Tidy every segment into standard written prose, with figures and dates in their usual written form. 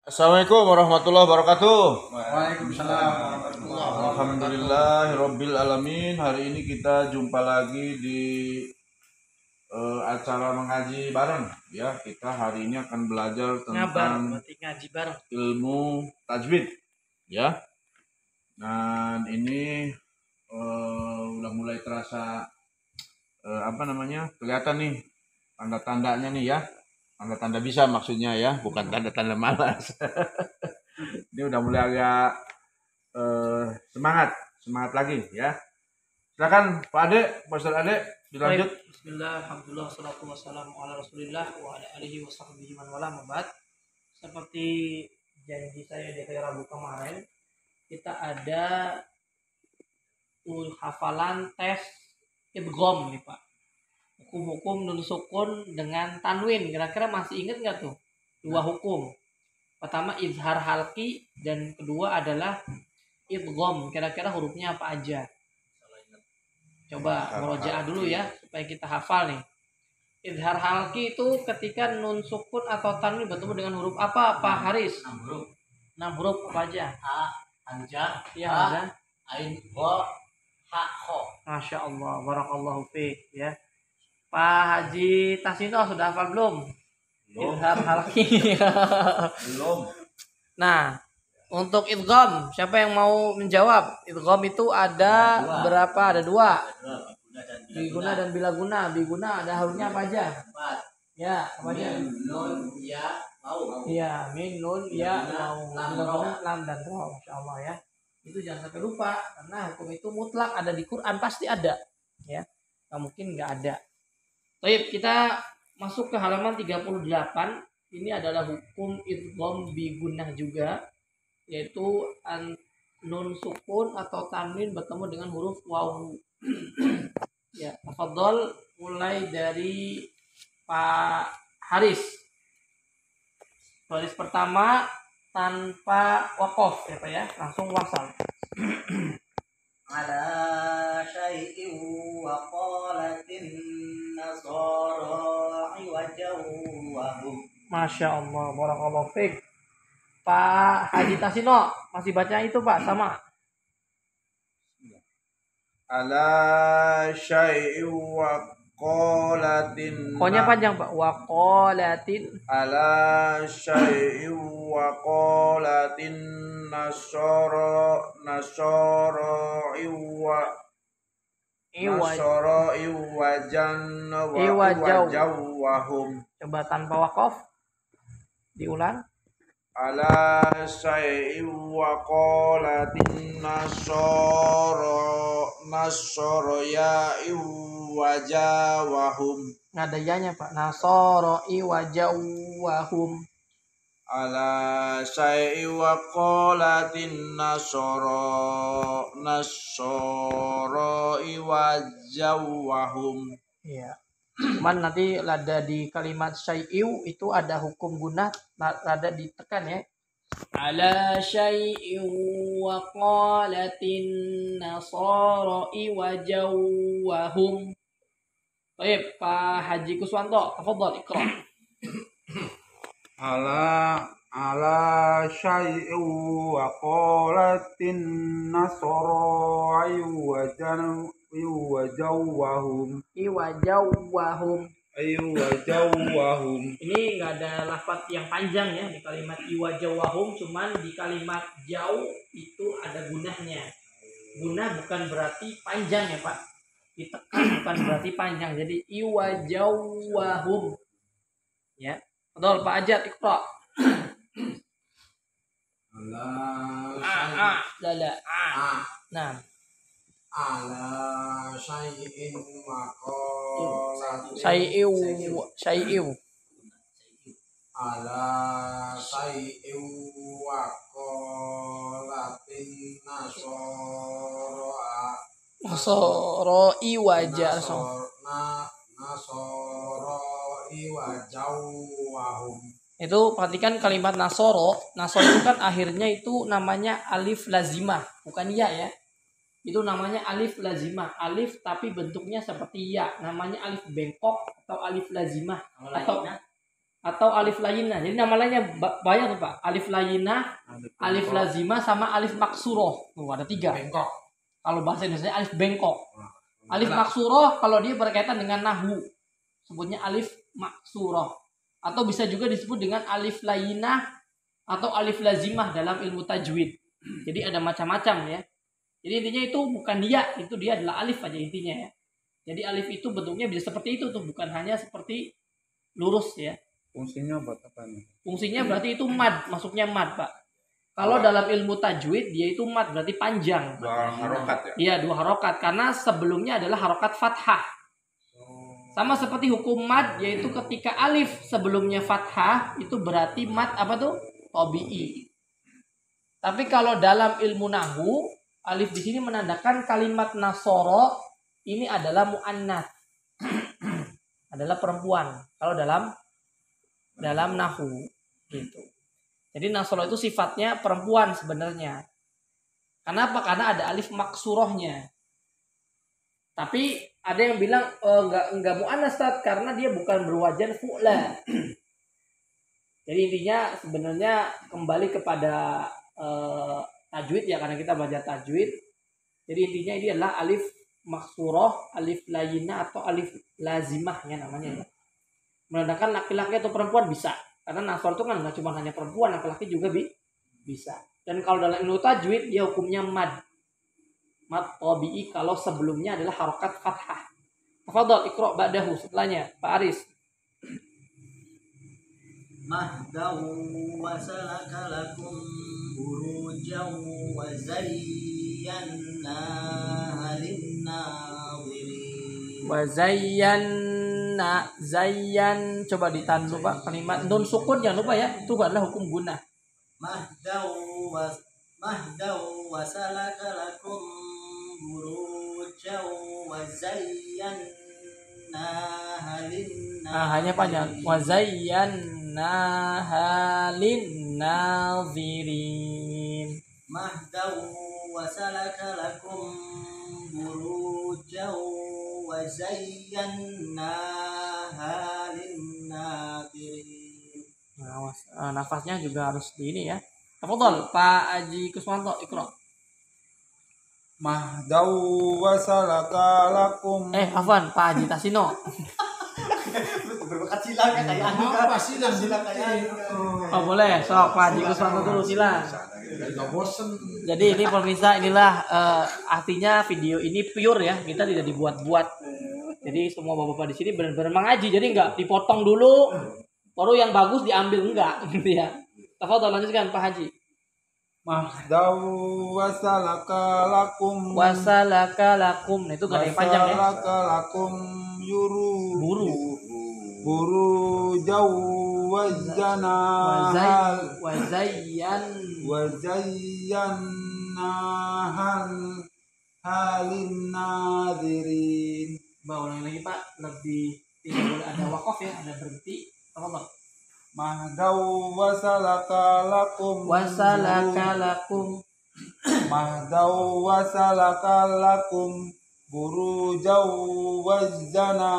Assalamualaikum warahmatullahi wabarakatuh. Waalaikumsalam warahmatullahi wabarakatuh. Alhamdulillahirabbil alamin. Hari ini kita jumpa lagi di acara mengaji bareng ya. Kita hari ini akan belajar tentang ngaji bareng. ilmu tajwid ya. Dan ini udah mulai terasa kelihatan nih tanda-tandanya nih ya. Tanda-tanda bisa maksudnya ya, bukan tanda-tanda malas. Ini udah mulai agak semangat lagi ya. Silakan Pak Ade, Pak Ustaz Ade, dilanjut. Bismillah, alhamdulillah, salatu wassalamu ala rasulillah wa ala alihi wa sahbihi man wala mabad. Seperti janji saya di hari Rabu kemarin, kita ada hafalan tes idgham nih Pak. Hukum-hukum nun sukun dengan tanwin. Kira-kira masih ingat nggak tuh? Dua hukum. Pertama izhar halqi dan kedua adalah idgham. Kira-kira hurufnya apa aja? Coba murojaah dulu ya supaya kita hafal nih. Izhar halqi itu ketika nun sukun atau tanwin bertemu dengan huruf apa Pak Haris? 6 huruf. 6 huruf apa aja? A, hamzah, Ya, ha, hamzah. ain, wa, ha, kho. Masya Allah, barakallahu fiik ya. Pak Haji Tasino sudah hafal belum? Izhar halqi. Belum. Nah, untuk idgham, siapa yang mau menjawab? Idgham itu ada berapa? Ada dua. Biguna dan bilaguna. Biguna ada hurufnya apa aja? 4. Ya, apa aja? Nun, ya, mau. Iya, min, nun, ya, mau. Bilaguna, lam dan ra. Masya Allah ya. Itu jangan sampai lupa karena hukum itu mutlak ada di Quran pasti ada. Ya, nggak mungkin nggak ada. Baik, kita masuk ke halaman 38. Ini adalah hukum idgham bigunnah juga, yaitu nun sukun atau tanwin bertemu dengan huruf wawu. Ya, tafadhol mulai dari Pak Haris. Baris pertama tanpa wakof ya Pak ya, langsung wasal. Ala syai'in wa qalatin nasara iwajaw wa hum. Masya Allah, barakallahu fiik. Pak Haji Tasino masih baca itu Pak sama. Ala syai'in wa qalatin. Pokoknya panjang Pak. Waqalatin. Ala syai'in wa qalatin nasara iwajan iwajawahum. Coba tanpa wakof. Diulang. Ala syai'in wa qalatin nasara ya iwajawahum. Nggak ada yanya Pak. Nasoro iwajawahum. Ala syai'in wa qalatin nasara iwajawahum. Iya. Cuman nanti ada di kalimat syai'u itu ada hukum gunnah ada ditekan ya. Ala syai'in wa qalatin nasara iwajawahum. Baik, Pak Haji Kuswanto, tafadhol iqra. Ala syai'in wa qalatin nasara iwajawahum. Ini nggak ada lafaz yang panjang ya di kalimat iwajawahum, cuman di kalimat jauh itu ada gunahnya. Gunah bukan berarti panjang ya Pak. Ditekan bukan berarti panjang. Jadi iwajawahum. Ya. Betul Pak Ajat iqra. Nah. Ala syai'in wa qalatin Syai'u. Ala syai'in wa qalatin Nasara iwaja iwajawahum. Itu perhatikan kalimat nasoro. Nasoro itu kan akhirnya itu namanya alif lazimah, bukan ya ya. Itu namanya alif lazimah. Alif tapi bentuknya seperti ya. Namanya alif bengkok atau alif lazimah. Atau atau alif layinah. Jadi nama lainnya banyak tuh Pak. Alif layinah, alif lazimah, sama alif maksuroh. Tuh ada 3. Bengkok. Kalau bahasa Indonesia alif bengkok. Alif maksuroh kalau dia berkaitan dengan nahwu, sebutnya alif maksuroh. Atau bisa juga disebut dengan alif layinah atau alif lazimah dalam ilmu tajwid. Jadi ada macam-macam ya. Jadi intinya itu bukan dia, itu dia adalah alif aja intinya ya. Jadi alif itu bentuknya bisa seperti itu tuh, bukan hanya seperti lurus ya. Fungsinya buat apa nih? Fungsinya berarti itu mad, masuknya mad, Pak. Kalau dalam ilmu tajwid dia itu mad, berarti panjang. 2 harokat ya. Iya, 2 harokat karena sebelumnya adalah harokat fathah. Sama seperti hukum mad, yaitu ketika alif sebelumnya fathah itu berarti mad apa tuh? Tabi'i. Tapi kalau dalam ilmu nahwu, alif di sini menandakan kalimat nasoro ini adalah muannats. Adalah perempuan. Kalau dalam nahwu gitu. Jadi nasoro itu sifatnya perempuan sebenarnya. Kenapa? Karena ada alif maksurohnya. Tapi ada yang bilang enggak muannats karena dia bukan berwajan fu'la. Jadi intinya sebenarnya kembali kepada tajwid ya, karena kita belajar tajwid. Jadi intinya ini adalah alif maksuroh, alif layinah atau alif lazimah ya namanya ya. Menandakan laki-laki atau perempuan bisa. Karena nasor itu kan nggak cuma hanya perempuan, laki-laki juga bisa. Dan kalau dalam ilmu tajwid dia hukumnya mad. Mad tabi'i kalau sebelumnya adalah harokat fathah. Tafadhol iqra' ba'dahu, setelahnya Pak Aris. Mahdaw wa salaka lakum burujaw wa zayyana lin-nadhirin. Wa zayyan coba ditahan dulu Pak kalimat nun sukun jangan lupa ya, itu adalah hukum gunah. Mahdaw wa salaka lakum burujaw wa zayyana Hanya panjang. Wa zayyana lin-nadhirin. Mahdaw wa salaka lakum burujaw wa zayyana lin-nadhirin. Nafasnya juga harus di ini ya. Tafadhol Pak Haji Kuswanto iqra. Mahdaw wa salaka lakum. Afwan Pak Haji Tasino. Berbakat silang kan kayak anu kan. Apa silang? Silang kayak anu. Oh boleh, sok Pak Haji Kuswanto dulu silang. Gak bosen. Jadi ini pemirsa inilah artinya video ini pure ya, kita tidak dibuat-buat. Jadi semua bapak-bapak di sini benar-benar mengaji, jadi nggak dipotong dulu, baru yang bagus diambil enggak gitu ya. Tafadhol lanjutkan Pak Haji. Mahdaw wa salaka lakum. Wasalaka lakum. Nah, itu gak ada yang panjang ya. Wasalaka lakum Buru. Burujaw wa zana. Wazayyan. Wazayyana halin nadirin. Ulangi lagi Pak, lebih tidak boleh ada wakaf ya, ada berhenti. Tafadhol. Mahdaw wa salaka lakum. Wasalaka lakum. Mahdaw wa salaka lakum. Burujaw wa zana.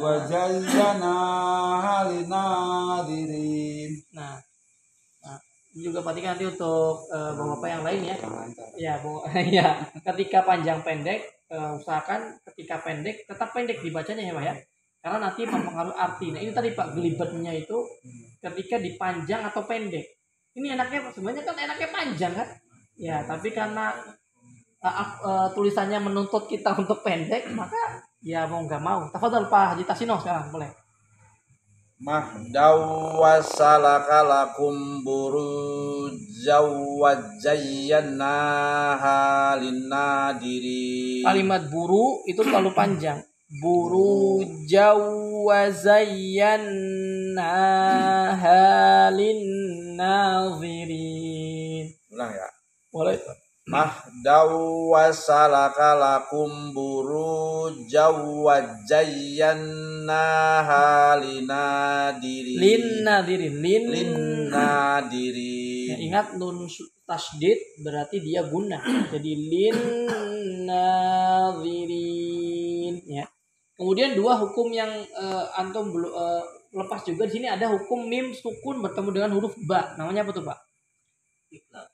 Wazayyana halin nadirin. Nah, ini juga perhatikan nanti untuk bapak-bapak yang lain ya. Ya, ya. Ketika panjang pendek, usahakan ketika pendek tetap pendek dibacanya ya Pak ya. Karena nanti mempengaruhi arti. Nah ini tadi Pak gelibetnya itu ketika dipanjang atau pendek. Ini enaknya sebenarnya kan enaknya panjang kan. Ya, tapi karena tulisannya menuntut kita untuk pendek, maka ya mau nggak mau. Tafadhol Pak Haji Tasino sekarang boleh. Mahdaw wa salaka lakum burujaw wa zayyana lin-nadirin. Kalimat buru itu terlalu panjang. Buru jawa zayyana lin-nadirin. Ulang ya. Boleh. Mahdaw wa salaka lakum burujaw wa zayyana lin-nadirin. Ya, ingat nun tasdid berarti dia guna. Jadi lin-nadirin ya. Kemudian 2 hukum yang antum lepas juga di sini ada hukum mim sukun bertemu dengan huruf ba. Namanya apa tuh, Pak? Ikhlas.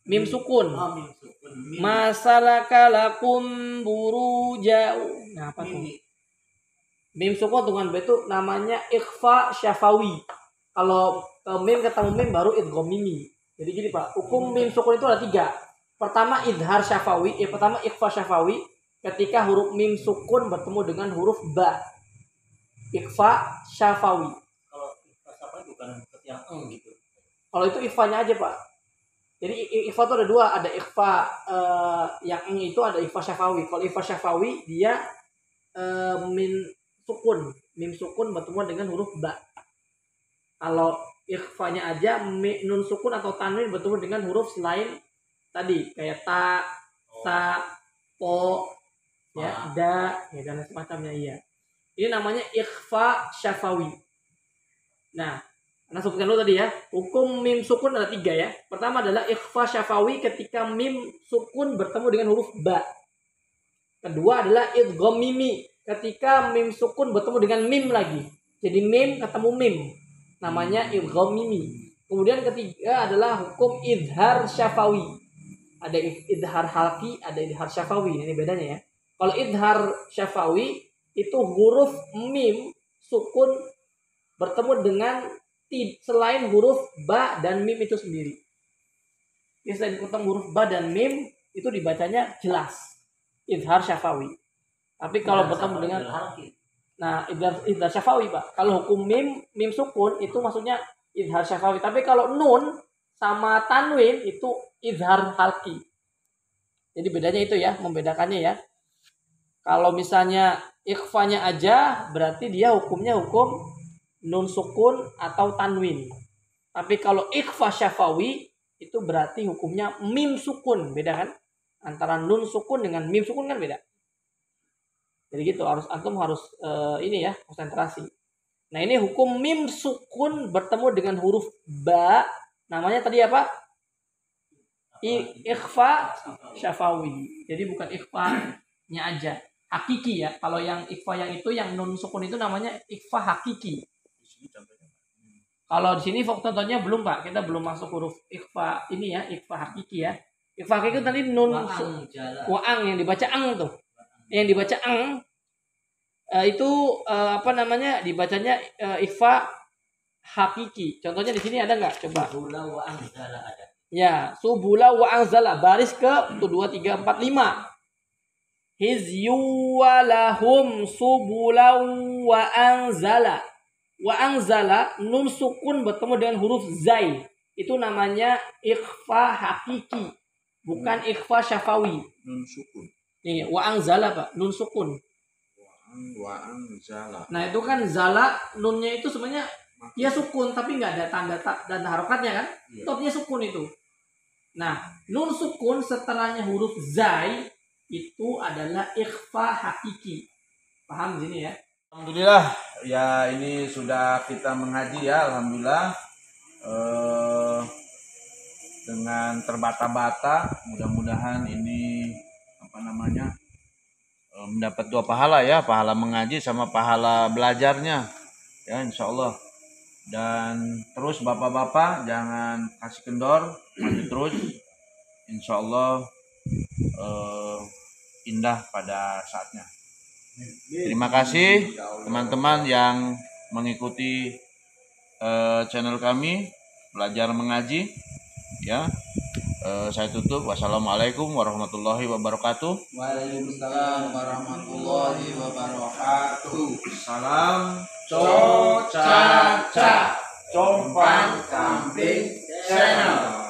Mim sukun. Mim sukun. Masalaka lakum buruja. Nah, apa tuh? Mim sukun dengan ba itu namanya ikhfa syafawi. Kalau mim ketemu mim baru idgham mimi. Jadi gini, Pak, hukum mim sukun itu ada 3. Pertama idhar syafawi, pertama ikhfa syafawi ketika huruf mim sukun bertemu dengan huruf ba. Ikhfa syafawi. Kalau ikhlas apa bukan yang gitu. Kalau itu ikhfanya aja, Pak. Jadi ikhfa itu ada 2, ada ikhfa yang itu ada ikhfa syafawi. Kalau ikhfa syafawi dia mim sukun bertemu dengan huruf ba. Kalau ikhfanya aja nun sukun atau tanwin bertemu dengan huruf selain tadi kayak ta, sa, po, ya, da, ya dan semacamnya iya. Ini namanya ikhfa syafawi. Nah, Anda sebutkan dulu tadi ya. Hukum mim sukun ada 3 ya. Pertama adalah ikhfa syafawi ketika mim sukun bertemu dengan huruf ba. Kedua adalah idgham mimi ketika mim sukun bertemu dengan mim lagi. Jadi mim ketemu mim. Namanya idgham mimi. Kemudian ketiga adalah hukum idhar syafawi. Ada idhar halki, ada idhar syafawi. Ini bedanya ya. Kalau idhar syafawi itu huruf mim sukun bertemu dengan selain huruf ba dan mim itu sendiri. Jadi selain ketemu huruf ba dan mim itu dibacanya jelas. Idhar syafawi. Tapi kalau bertemu dengan idhar syafawi, Pak. Kalau hukum mim sukun itu maksudnya idhar syafawi. Tapi kalau nun sama tanwin itu idhar halki. Jadi bedanya itu ya, membedakannya ya. Kalau misalnya ikhfanya aja berarti dia hukumnya hukum nun sukun atau tanwin. Tapi kalau ikhfa syafawi itu berarti hukumnya mim sukun. Beda kan? Antara nun sukun dengan mim sukun kan beda. Jadi gitu, antum harus ini ya, konsentrasi. Nah, ini hukum mim sukun bertemu dengan huruf ba. Namanya tadi apa? Ikhfa syafawi. Jadi bukan ikhfa-nya aja. Hakiki ya. Kalau yang ikhfa yang itu yang nun sukun itu namanya ikhfa hakiki. Kalau di sini contohnya belum, Pak. Kita belum masuk huruf ikhfa ini ya, ikhfa hakiki ya. Ikhfa hakiki itu tadi nun waang yang dibaca ang tuh. Yang dibaca ang itu apa namanya? Dibacanya ikhfa hakiki. Contohnya di sini ada nggak? Coba. Subula wa anzala ada. Ya, subula wa anzala baris ke 1 2 3 4 5. Hizyu walahum subula wa anzala. Wa anzala nun sukun bertemu dengan huruf zai. Itu namanya ikhfa hakiki, bukan ikhfa syafawi. Nun sukun. Nih, wa anzala, Pak, nun sukun. Wa anzala. Nah, itu kan zala nunnya itu sebenarnya dia sukun tapi nggak ada tanda dan harokatnya kan? Iya. Topnya sukun itu. Nah, nun sukun setelahnya huruf zai itu adalah ikhfa hakiki. Paham di sini ya? Alhamdulillah, ya ini sudah kita mengaji ya, alhamdulillah. Dengan terbata-bata, mudah-mudahan ini mendapat 2 pahala ya, pahala mengaji sama pahala belajarnya ya, insya Allah. Dan terus bapak-bapak jangan kasih kendor, maju terus, insya Allah indah pada saatnya. Terima kasih teman-teman yang mengikuti channel kami belajar mengaji ya. Saya tutup. Wassalamualaikum warahmatullahi wabarakatuh. Waalaikumsalam warahmatullahi wabarakatuh. Salam Coca-Cola Compang Kambing Channel.